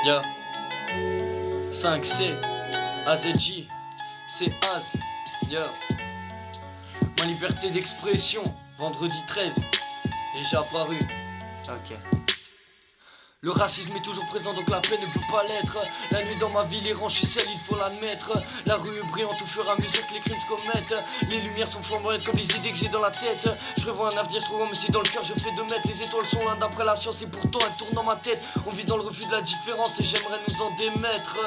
Yo, 5C, AZJ, c'est Az. Yo, ma liberté d'expression, vendredi 13, déjà apparu. Ok. Le racisme est toujours présent donc la paix ne peut pas l'être. La nuit dans ma ville errant, je suis seul, il faut l'admettre. La rue est brillante au fur et à mesure que les crimes se commettent. Les lumières sont flamboyantes comme les idées que j'ai dans la tête. Je prévois un avenir trop grand mais si dans le cœur je fais 2 mètres. Les étoiles sont loin d'après la science et pourtant elles tournent dans ma tête. On vit dans le refus de la différence et j'aimerais nous en démettre.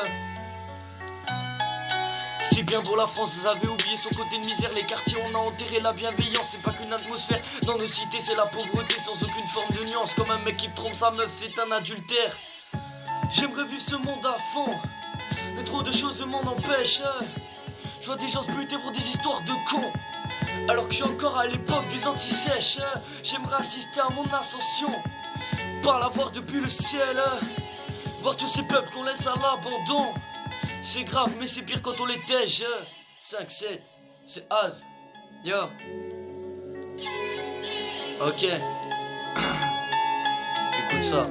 C'est bien beau la France, vous avez oublié son côté de misère. Les quartiers on a enterré la bienveillance. C'est pas qu'une atmosphère, dans nos cités c'est la pauvreté sans aucune forme de nuance. Comme un mec qui trompe sa meuf, c'est un adultère. J'aimerais vivre ce monde à fond, mais trop de choses m'en empêchent. Je vois des gens se buter pour des histoires de cons, alors que je suis encore à l'époque des antisèches. J'aimerais assister à mon ascension, pas la voir depuis le ciel. Voir tous ces peuples qu'on laisse à l'abandon. C'est grave mais c'est pire quand on les tège. 5-7, c'est Az. Yo. Ok. Écoute ça.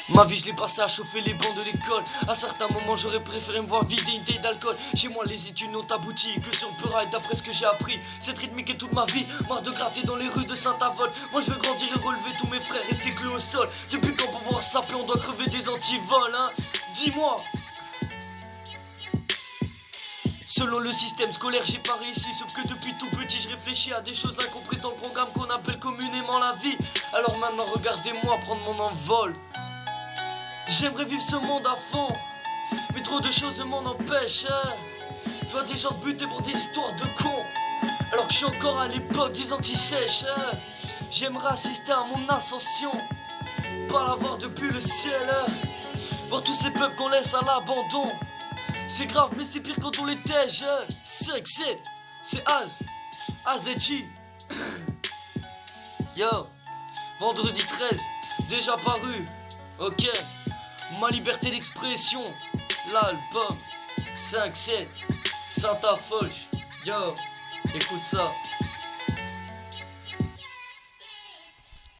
Ma vie je l'ai passé à chauffer les bancs de l'école. À certains moments j'aurais préféré me voir vider une taille d'alcool. Chez moi les études n'ont abouti que sur le peur d'après ce que j'ai appris. Cette rythmique est toute ma vie, marre de gratter dans les rues de Saint-Avold. Moi je veux grandir et relever tous mes frères, rester cloué au sol. Depuis quand pour pouvoir s'appeler on doit crever des antivols hein. Dis-moi. Selon le système scolaire j'ai pas réussi. Sauf que depuis tout petit je réfléchis à des choses incomprises dans le programme qu'on appelle communément la vie. Alors maintenant regardez-moi prendre mon envol. J'aimerais vivre ce monde à fond, mais trop de choses m'en empêchent. Je vois des gens se buter pour des histoires de cons, alors que je suis encore à l'époque des antisèches. J'aimerais assister à mon ascension, pas la voir depuis le ciel. Voir tous ces peuples qu'on laisse à l'abandon. C'est grave mais c'est pire quand on les tège. C'est Az, AZJ. Yo, vendredi 13, déjà paru. Ok, ma liberté d'expression, l'album 5-7, Santa Folch. Yo, écoute ça.